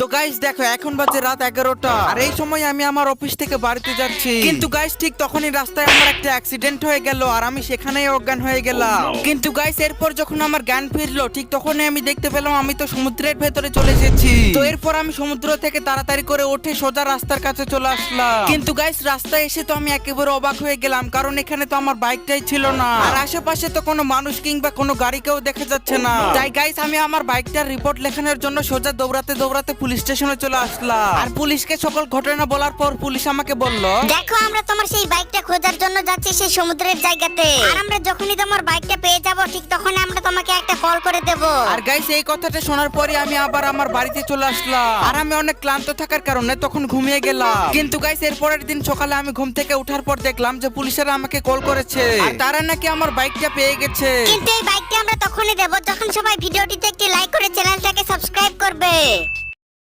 তো গাইস দেখো এখন বাজে রাত 11টা আর এই সময় আমি আমার অফিস থেকে বাড়িতে যাচ্ছি। কিন্তু গাইস ঠিক তখনই রাস্তায় আমার একটা অ্যাক্সিডেন্ট হয়ে গেল আর আমি সেখানেই অজ্ঞান হয়ে গেলাম। কিন্তু গাইস এরপর যখন আমার জ্ঞান ফিরলো ঠিক তখনই আমি দেখতে পেলাম আমি তো সমুদ্রের ভেতরে চলে এসেছি। তো এরপর আমি সমুদ্র থেকে তাড়াতাড়ি করে উঠে সোজা রাস্তার কাছে চলে আসলাম। কিন্তু গাইস রাস্তায় এসে তো আমি একেবারে অবাক হয়ে গেলাম, কারণ এখানে তো আমার বাইকটাই ছিল না আর আশেপাশে তো কোনো মানুষ কিংবা কোনো গাড়িকেও দেখা যাচ্ছে না। তাই গাইস আমি আমার বাইকটার রিপোর্ট লেখানোর জন্য সোজা দৌড়াতে দৌড়াতে পুলিশ স্টেশনে চলে আসলাম। আর পুলিশকে সকল ঘটনা বলার পর পুলিশ আমাকে বলল, দেখো আমরা তোমার সেই বাইকটা খোঁজার জন্য যাচ্ছি সেই সমুদ্রের জায়গাতে, আর আমরা যখনই তোমার বাইকটা পেয়ে যাব ঠিক তখন আমরা তোমাকে একটা কল করে দেব। আর গাইস এই কথাটা শোনার পরে আমি আবার আমার বাড়িতে চলে আসলাম আর আমি অনেক ক্লান্ত থাকার কারণে তখন ঘুমিয়ে গেলাম। কিন্তু গাইস এর পরের দিন সকালে আমি ঘুম থেকে ওঠার পর দেখলাম যে পুলিশেরা আমাকে কল করেছে আর তারা নাকি আমার বাইকটা পেয়ে গেছে। কিন্তু এই বাইকটা আমরা তখনই দেব যখন সবাই ভিডিওটিতে একটি লাইক করে চ্যানেলটাকে সাবস্ক্রাইব করবে।